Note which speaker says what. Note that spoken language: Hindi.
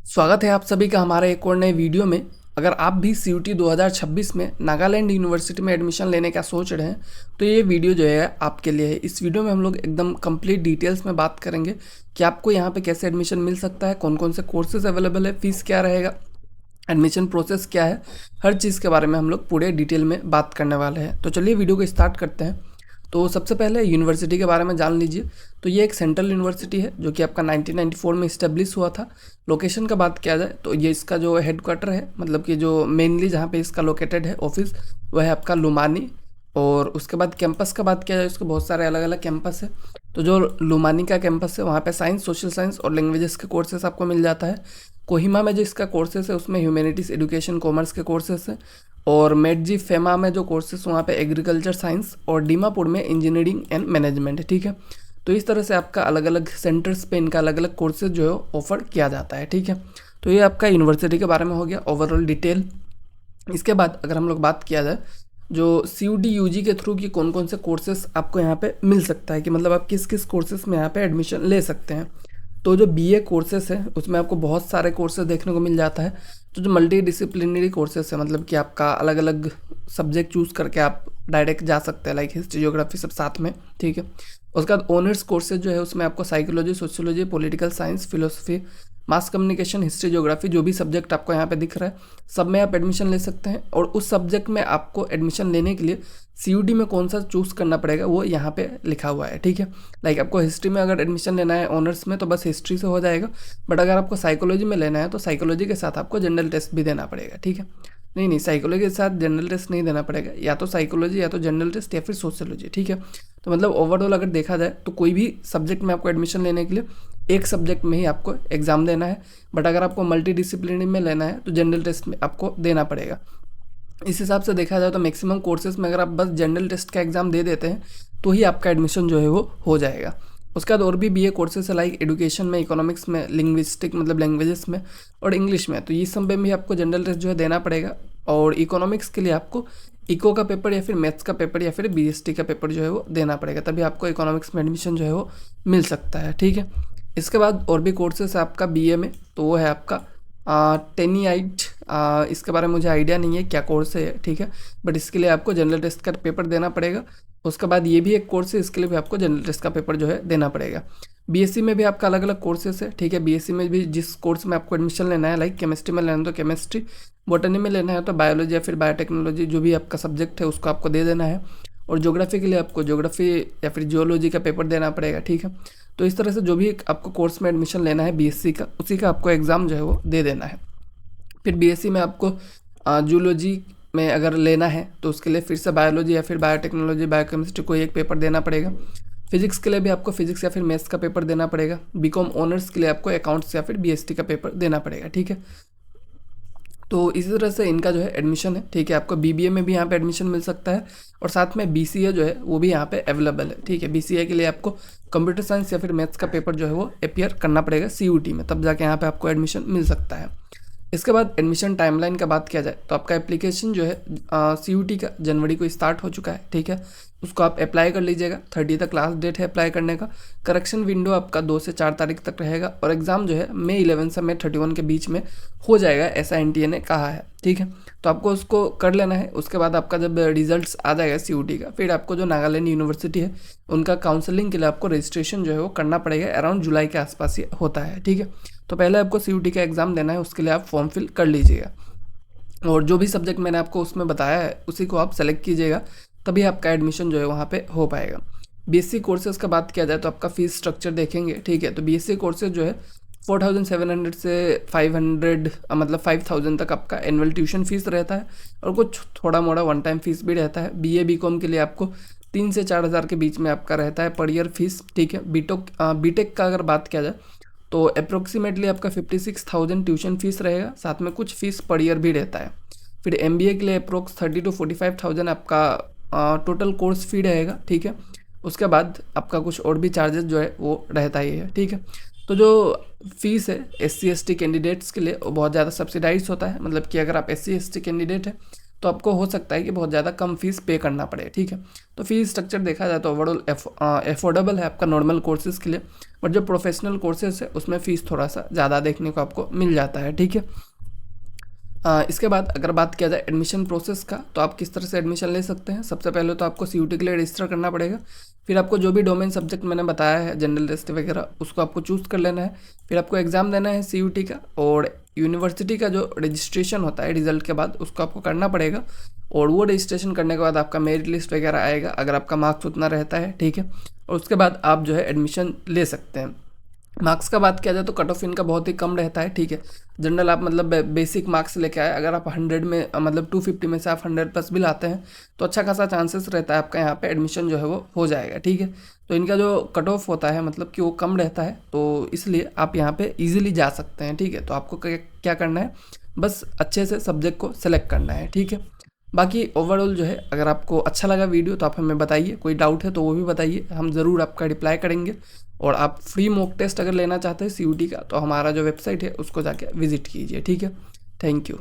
Speaker 1: स्वागत है आप सभी का हमारे एक और नए वीडियो में। अगर आप भी CUET 2026 में नागालैंड यूनिवर्सिटी में एडमिशन लेने का सोच रहे हैं तो ये वीडियो जो है आपके लिए है। इस वीडियो में हम लोग एकदम कंप्लीट डिटेल्स में बात करेंगे कि आपको यहाँ पे कैसे एडमिशन मिल सकता है, कौन कौन से कोर्सेज अवेलेबल है, फीस क्या रहेगा, एडमिशन प्रोसेस क्या है, हर चीज़ के बारे में हम लोग पूरे डिटेल में बात करने वाले हैं। तो चलिए वीडियो को स्टार्ट करते हैं। तो सबसे पहले यूनिवर्सिटी के बारे में जान लीजिए। तो ये एक सेंट्रल यूनिवर्सिटी है जो कि आपका 1994 में इस्टेब्लिश हुआ था। लोकेशन का बात किया जाए तो ये इसका जो हेडक्वार्टर है, मतलब कि जो मेनली जहाँ पे इसका लोकेटेड है ऑफिस, वह है आपका लुमानी। और उसके बाद कैंपस का बात किया जाए, उसके बहुत सारे अलग अलग कैंपस है। तो जो लुमानी का कैंपस है वहाँ पे साइंस, सोशल साइंस और लैंग्वेजेस के कोर्सेस आपको मिल जाता है। कोहिमा में जो इसका कोर्सेस है उसमें ह्यूमैनिटीज़, एजुकेशन, कॉमर्स के कोर्सेस हैं। और मेडजी फेमा में जो कोर्सेस वहाँ पे एग्रीकल्चर साइंस, और दीमापुर में इंजीनियरिंग एंड मैनेजमेंट है। ठीक है, तो इस तरह से आपका अलग अलग सेंटर्स पे इनका अलग अलग कोर्सेज जो है ऑफर किया जाता है। ठीक है, तो ये आपका यूनिवर्सिटी के बारे में हो गया ओवरऑल डिटेल। इसके बाद अगर हम लोग बात किया जाए जो CUET UG के थ्रू की कौन कौन से कोर्सेस आपको यहाँ पे मिल सकता है, कि मतलब आप किस किस कोर्सेस में यहाँ पे एडमिशन ले सकते हैं। तो जो BA कोर्सेस है उसमें आपको बहुत सारे कोर्सेज देखने को मिल जाता है। तो जो मल्टी डिसिप्लिनरी कोर्सेस है, मतलब कि आपका अलग अलग सब्जेक्ट चूज़ करके आप डायरेक्ट जा सकते हैं, लाइक हिस्ट्री, ज्योग्राफी सब साथ में। ठीक है, उसके बाद ऑनर्स कोर्सेज जो है उसमें आपको psychology, sociology, political science, philosophy, mass communication, history, geography, जो भी सब्जेक्ट आपको यहाँ पे दिख रहा है सब में आप एडमिशन ले सकते हैं। और उस सब्जेक्ट में आपको एडमिशन लेने के लिए CUET में कौन सा चूज़ करना पड़ेगा वो यहाँ पे लिखा हुआ है। ठीक है, लाइक आपको हिस्ट्री में अगर एडमिशन लेना है ऑनर्स में तो बस हिस्ट्री से हो जाएगा। बट अगर आपको साइकोलॉजी में लेना है तो साइकोलॉजी के साथ आपको जनरल टेस्ट भी देना पड़ेगा। ठीक है, नहीं, साइकोलॉजी के साथ जनरल टेस्ट नहीं देना पड़ेगा, या तो साइकोलॉजी या तो जनरल टेस्ट या फिर सोशियोलॉजी। ठीक है, तो मतलब ओवरऑल अगर देखा जाए तो कोई भी सब्जेक्ट में आपको एडमिशन लेने के लिए एक सब्जेक्ट में ही आपको एग्ज़ाम देना है। बट अगर आपको मल्टी डिसिप्लिनरी में लेना है तो जनरल टेस्ट में आपको देना पड़ेगा। इस हिसाब से देखा जाए तो मैक्सिमम कोर्सेज में अगर आप बस जनरल टेस्ट का एग्ज़ाम दे देते हैं तो ही आपका एडमिशन जो है वो हो जाएगा। उसके बाद और भी BA कोर्सेज है, लाइक एडुकेशन में, इकोनॉमिक्स में, लिंग्विस्टिक मतलब लैंग्वेजेस में, और इंग्लिश में। तो ये सब में भी आपको जनरल टेस्ट जो है देना पड़ेगा। और इकोनॉमिक्स के लिए आपको इको का पेपर या फिर मैथ्स का पेपर या फिर BST का पेपर जो है वो देना पड़ेगा, तभी आपको इकोनॉमिक्स में एडमिशन जो है वो मिल सकता है। ठीक है, इसके बाद और भी कोर्सेस है आपका BA में, तो वो है आपका टेनियाइट। इसके बारे में मुझे आइडिया नहीं है क्या कोर्स है। ठीक है, बट इसके लिए आपको जनरल टेस्ट का पेपर देना पड़ेगा। उसके बाद ये भी एक कोर्स है, इसके लिए भी आपको जनरल टेस्ट का पेपर जो है देना पड़ेगा। BSc में भी आपका अलग अलग कोर्सेस है। ठीक है, BSc में भी जिस कोर्स में आपको एडमिशन लेना है, लाइक केमिस्ट्री में लेना है तो केमिस्ट्री, बॉटनी में लेना है तो बायोलॉजी या फिर बायोटेक्नोलॉजी, जो भी आपका सब्जेक्ट है उसको आपको दे देना है। और ज्योग्राफी के लिए आपको ज्योग्राफी या फिर जियोलॉजी का पेपर देना पड़ेगा। ठीक है, तो इस तरह से जो भी आपको कोर्स में एडमिशन लेना है BSc का, उसी का आपको एग्ज़ाम जो है वो दे देना है। फिर BSc में आपको जूलॉजी में अगर लेना है तो उसके लिए फिर से बायोलॉजी या फिर बायोटेक्नोलॉजी, बायोकेमिस्ट्री कोई एक पेपर देना पड़ेगा। फिजिक्स के लिए भी आपको फिजिक्स या फिर मैथ्स का पेपर देना पड़ेगा। BCom ऑनर्स के लिए आपको अकाउंट्स या फिर BST का पेपर देना पड़ेगा। ठीक है, तो इसी तरह से इनका जो है एडमिशन है। ठीक है, आपको BBA में भी यहाँ पे एडमिशन मिल सकता है, और साथ में BCA जो है वो भी यहाँ पे अवेलेबल है। ठीक है, BCA के लिए आपको कंप्यूटर साइंस या फिर मैथ्स का पेपर जो है वो अपियर करना पड़ेगा CUET में, तब जाके यहाँ पे आपको एडमिशन मिल सकता है। इसके बाद एडमिशन टाइमलाइन का बात किया जाए तो आपका एप्लीकेशन जो है CUET का जनवरी को स्टार्ट हो चुका है। ठीक है, उसको आप अप्लाई कर लीजिएगा। 30 तक लास्ट डेट है अप्लाई करने का। करेक्शन विंडो आपका 2 से 4 तारीख तक रहेगा, और एग्ज़ाम जो है May 11 से May 31 के बीच में हो जाएगा, ऐसा NTA ने कहा है। ठीक है, तो आपको उसको कर लेना है। उसके बाद आपका जब रिजल्ट्स आ जाएगा CUET का, फिर आपको जो नागालैंड यूनिवर्सिटी है उनका काउंसलिंग के लिए आपको रजिस्ट्रेशन जो है वो करना पड़ेगा। अराउंड जुलाई के आसपास ये होता है। ठीक है, तो पहले आपको CUET का एग्ज़ाम देना है, उसके लिए आप फॉर्म फिल कर लीजिएगा। और जो भी सब्जेक्ट मैंने आपको उसमें बताया है उसी को आप सेलेक्ट कीजिएगा, तभी आपका एडमिशन जो है वहाँ पे हो पाएगा। BSc कोर्सेज़ का बात किया जाए तो आपका फ़ीस स्ट्रक्चर देखेंगे। ठीक है, तो BSc कोर्सेज जो है 4700 से 500 मतलब 5000 तक आपका एनुअल ट्यूशन फीस रहता है, और कुछ थोड़ा मोड़ा वन टाइम फीस भी रहता है। BA BCom के लिए आपको 3 से 4000 के बीच में आपका रहता है पर ईयर फीस। ठीक है, BTech का अगर बात किया जाए तो अप्रोक्सीमेटली आपका 56,000 ट्यूशन फीस रहेगा, साथ में कुछ फीस पर ईयर भी रहता है। फिर MBA के लिए अप्रोक्स 30 to 45,000 आपका टोटल कोर्स फी रहेगा। ठीक है, उसके बाद आपका कुछ और भी चार्जेस जो है वो रहता ही है। ठीक है, तो जो फीस है SC ST कैंडिडेट्स के लिए वो बहुत ज़्यादा सब्सिडाइज होता है, मतलब कि अगर आप SC ST कैंडिडेट है तो आपको हो सकता है कि बहुत ज़्यादा कम फीस पे करना पड़े, ठीक है। तो फीस स्ट्रक्चर देखा जाए तो ओवरऑल एफोर्डेबल है आपका नॉर्मल कोर्सेज़ के लिए, बट जो प्रोफेशनल कोर्सेज है उसमें फ़ीस थोड़ा सा ज़्यादा देखने को आपको मिल जाता है, ठीक है। इसके बाद अगर बात किया जाए एडमिशन प्रोसेस का, तो आप किस तरह से एडमिशन ले सकते हैं। सबसे पहले तो आपको सीयूटी के लिए रजिस्टर करना पड़ेगा, फिर आपको जो भी डोमेन सब्जेक्ट मैंने बताया है जनरल टेस्ट वगैरह उसको आपको चूज़ कर लेना है, फिर आपको एग्ज़ाम देना है सीयूटी का, और यूनिवर्सिटी का जो रजिस्ट्रेशन होता है रिजल्ट के बाद उसको आपको करना पड़ेगा, और वो रजिस्ट्रेशन करने के बाद आपका मेरिट लिस्ट वगैरह आएगा अगर आपका मार्क्स उतना रहता है, ठीक है। और उसके बाद आप जो है एडमिशन ले सकते हैं। मार्क्स का बात किया जाए तो कट ऑफ इनका बहुत ही कम रहता है, ठीक है। जनरल आप मतलब बेसिक मार्क्स लेके आए, अगर आप 100 में मतलब 250 में से आप 100+ भी लाते हैं तो अच्छा खासा चांसेस रहता है आपका यहाँ पे एडमिशन जो है वो हो जाएगा, ठीक है। तो इनका जो कट ऑफ होता है मतलब कि वो कम रहता है, तो इसलिए आप यहाँ पे इजीली जा सकते हैं, ठीक है। तो आपको क्या करना है, बस अच्छे से सब्जेक्ट को सेलेक्ट करना है, ठीक है। बाकी ओवरऑल जो है अगर आपको अच्छा लगा वीडियो तो आप हमें बताइए, कोई डाउट है तो वो भी बताइए, हम ज़रूर आपका रिप्लाई करेंगे। और आप फ्री मॉक टेस्ट अगर लेना चाहते हैं सीयूटी का तो हमारा जो वेबसाइट है उसको जाके विजिट कीजिए, ठीक है। Thank you.